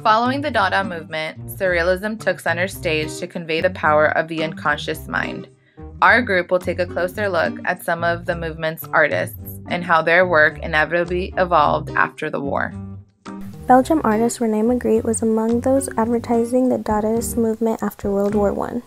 Following the Dada movement, Surrealism took center stage to convey the power of the unconscious mind. Our group will take a closer look at some of the movement's artists and how their work inevitably evolved after the war. Belgian artist René Magritte was among those advertising the Dadaist movement after World War I.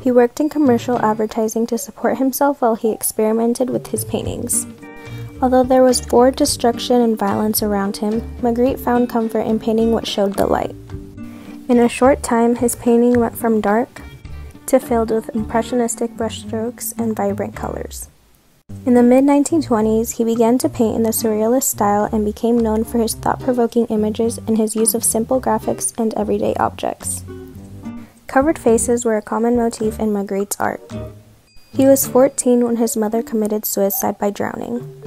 He worked in commercial advertising to support himself while he experimented with his paintings. Although there was war, destruction, and violence around him, Magritte found comfort in painting what showed the light. In a short time, his painting went from dark to filled with impressionistic brushstrokes and vibrant colors. In the mid-1920s, he began to paint in the Surrealist style and became known for his thought-provoking images and his use of simple graphics and everyday objects. Covered faces were a common motif in Magritte's art. He was 14 when his mother committed suicide by drowning.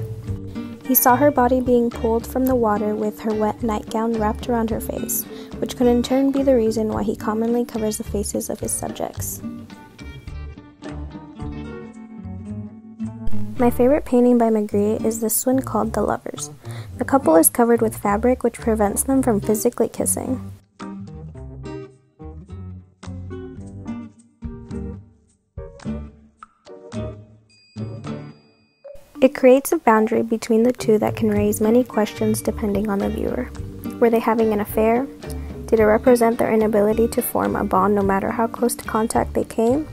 He saw her body being pulled from the water with her wet nightgown wrapped around her face, which could in turn be the reason why he commonly covers the faces of his subjects. My favorite painting by Magritte is this one called The Lovers. The couple is covered with fabric which prevents them from physically kissing. It creates a boundary between the two that can raise many questions depending on the viewer. Were they having an affair? Did it represent their inability to form a bond no matter how close to contact they came?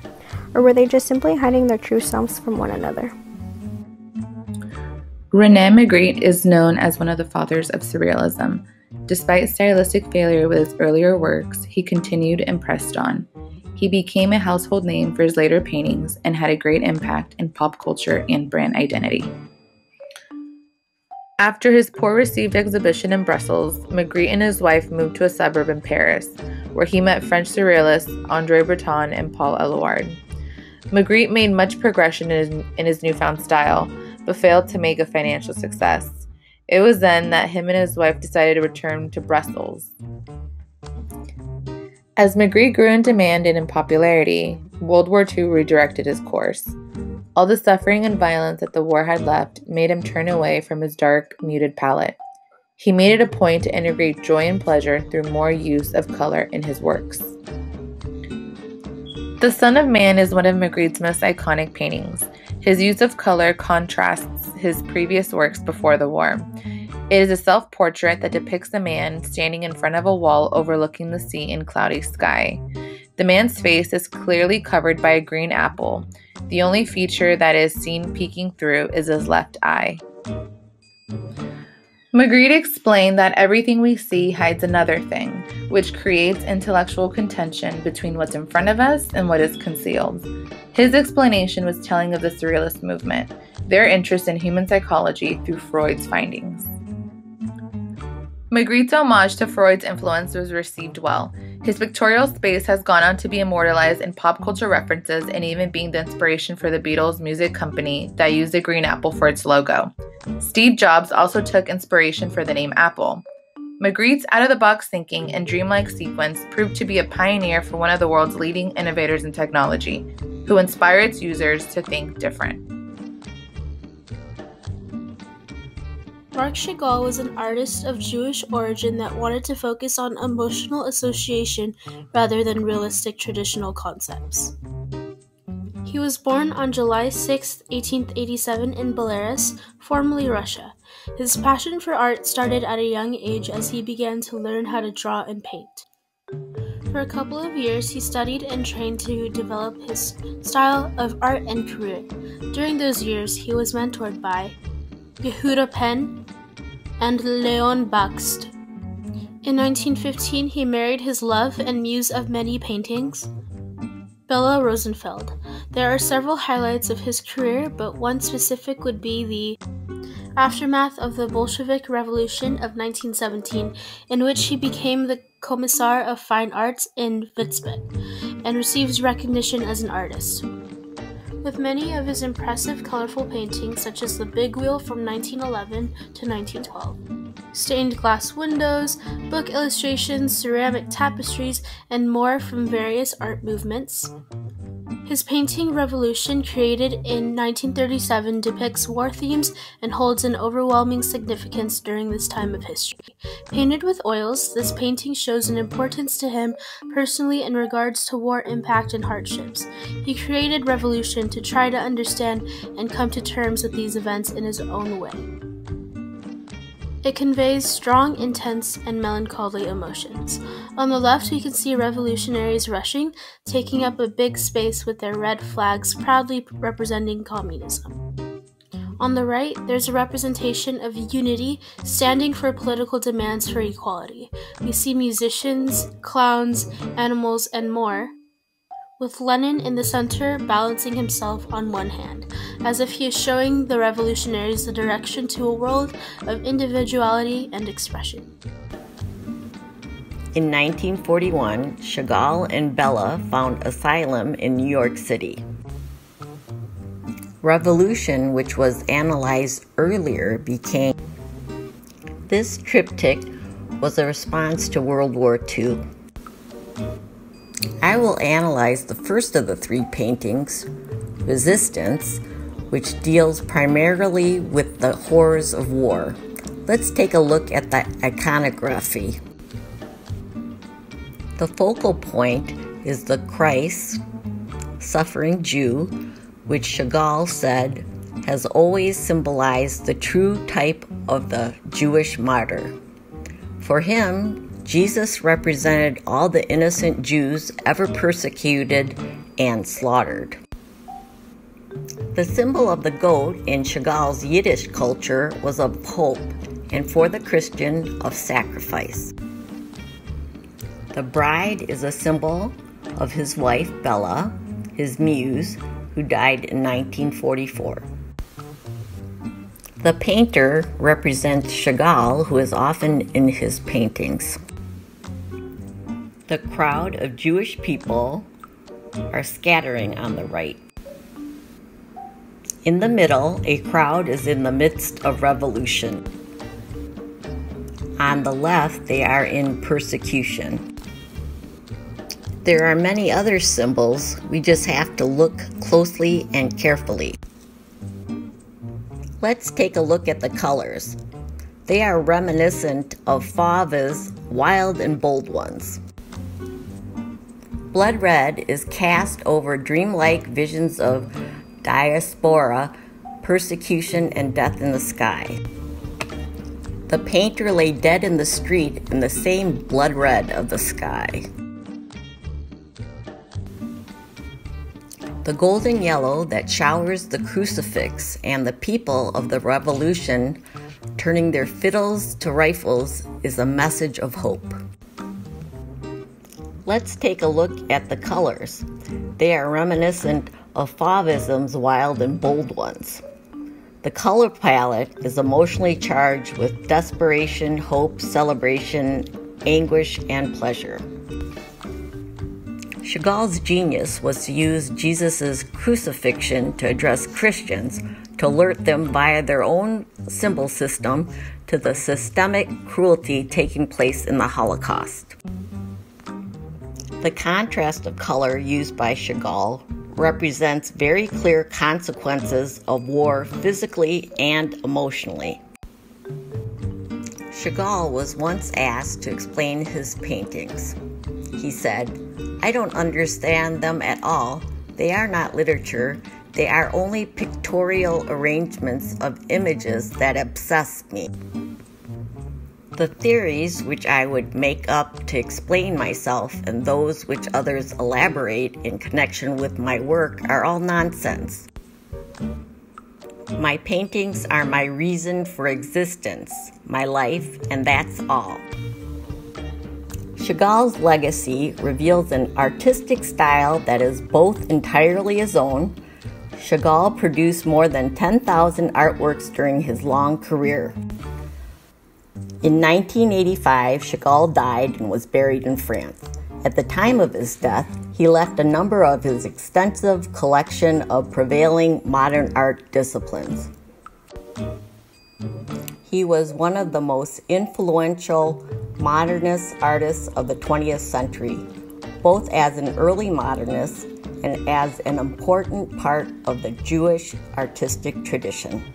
Or were they just simply hiding their true selves from one another? René Magritte is known as one of the fathers of Surrealism. Despite stylistic failure with his earlier works, he continued and pressed on. He became a household name for his later paintings and had a great impact in pop culture and brand identity. After his poor-received exhibition in Brussels, Magritte and his wife moved to a suburb in Paris, where he met French surrealists André Breton and Paul Eluard. Magritte made much progression in his newfound style, but failed to make a financial success. It was then that him and his wife decided to return to Brussels. As Magritte grew in demand and in popularity, World War II redirected his course. All the suffering and violence that the war had left made him turn away from his dark, muted palette. He made it a point to integrate joy and pleasure through more use of color in his works. The Son of Man is one of Magritte's most iconic paintings. His use of color contrasts his previous works before the war. It is a self-portrait that depicts a man standing in front of a wall overlooking the sea and cloudy sky. The man's face is clearly covered by a green apple. The only feature that is seen peeking through is his left eye. Magritte explained that everything we see hides another thing, which creates intellectual contention between what's in front of us and what is concealed. His explanation was telling of the Surrealist movement, their interest in human psychology through Freud's findings. Magritte's homage to Freud's influence was received well. His pictorial space has gone on to be immortalized in pop culture references and even being the inspiration for the Beatles music company that used a green apple for its logo. Steve Jobs also took inspiration for the name Apple. Magritte's out-of-the-box thinking and dreamlike sequence proved to be a pioneer for one of the world's leading innovators in technology, who inspire its users to think different. Marc Chagall was an artist of Jewish origin that wanted to focus on emotional association rather than realistic traditional concepts. He was born on July 6, 1887 in Belarus, formerly Russia. His passion for art started at a young age as he began to learn how to draw and paint. For a couple of years, he studied and trained to develop his style of art and career. During those years, he was mentored by Yehuda Penn and Leon Bakst. In 1915, he married his love and muse of many paintings, Bella Rosenfeld. There are several highlights of his career, but one specific would be the aftermath of the Bolshevik Revolution of 1917, in which he became the Commissar of Fine Arts in Witzbett and received recognition as an artist. With many of his impressive, colorful paintings, such as the Big Wheel from 1911 to 1912, stained glass windows, book illustrations, ceramic tapestries, and more from various art movements, His painting Revolution, created in 1937, depicts war themes and holds an overwhelming significance during this time of history. Painted with oils, this painting shows an importance to him personally in regards to war impact and hardships. He created Revolution to try to understand and come to terms with these events in his own way. It conveys strong, intense, and melancholy emotions. On the left, we can see revolutionaries rushing, taking up a big space with their red flags proudly representing communism. On the right, there's a representation of unity standing for political demands for equality. We see musicians, clowns, animals, and more, with Lenin in the center balancing himself on one hand, as if he is showing the revolutionaries the direction to a world of individuality and expression. In 1941, Chagall and Bella found asylum in New York City. Revolution, which was analyzed earlier, became. This triptych was a response to World War II. I will analyze the first of the three paintings, Resistance, which deals primarily with the horrors of war. Let's take a look at the iconography. The focal point is the Christ, suffering Jew, which Chagall said has always symbolized the true type of the Jewish martyr. For him, Jesus represented all the innocent Jews ever persecuted and slaughtered. The symbol of the goat in Chagall's Yiddish culture was of hope, and for the Christian, of sacrifice. The bride is a symbol of his wife, Bella, his muse, who died in 1944. The painter represents Chagall, who is often in his paintings. The crowd of Jewish people are scattering on the right. In the middle, a crowd is in the midst of revolution. On the left, they are in persecution. There are many other symbols. We just have to look closely and carefully. Let's take a look at the colors. They are reminiscent of Fauve's Wild and Bold Ones. Blood red is cast over dreamlike visions of diaspora, persecution, and death in the sky. The painter lay dead in the street in the same blood red of the sky. The golden yellow that showers the crucifix and the people of the revolution turning their fiddles to rifles is a message of hope. Let's take a look at the colors. They are reminiscent of Fauvism's Wild and Bold Ones. The color palette is emotionally charged with desperation, hope, celebration, anguish, and pleasure. Chagall's genius was to use Jesus' crucifixion to address Christians, to alert them via their own symbol system to the systemic cruelty taking place in the Holocaust. The contrast of color used by Chagall represents very clear consequences of war physically and emotionally. Chagall was once asked to explain his paintings. He said, "I don't understand them at all. They are not literature. They are only pictorial arrangements of images that obsess me. The theories which I would make up to explain myself and those which others elaborate in connection with my work are all nonsense. My paintings are my reason for existence, my life, and that's all." Chagall's legacy reveals an artistic style that is both entirely his own. Chagall produced more than 10,000 artworks during his long career. In 1985, Chagall died and was buried in France. At the time of his death, he left a number of his extensive collection of prevailing modern art disciplines. He was one of the most influential modernist artists of the 20th century, both as an early modernist and as an important part of the Jewish artistic tradition.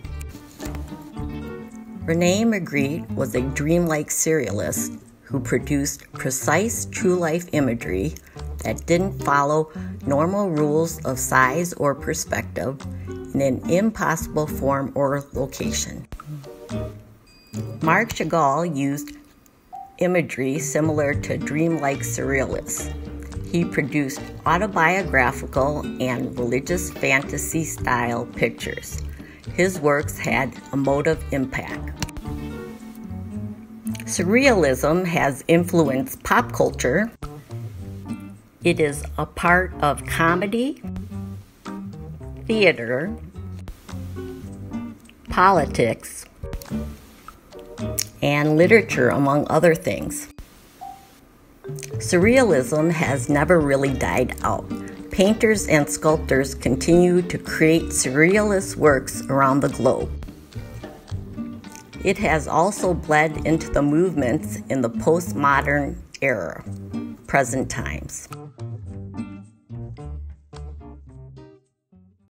René Magritte was a dreamlike surrealist who produced precise true-life imagery that didn't follow normal rules of size or perspective in an impossible form or location. Marc Chagall used imagery similar to dreamlike surrealists. He produced autobiographical and religious fantasy-style pictures. His works had emotive impact. Surrealism has influenced pop culture. It is a part of comedy, theater, politics, and literature, among other things. Surrealism has never really died out. Painters and sculptors continue to create surrealist works around the globe. It has also bled into the movements in the postmodern era, present times.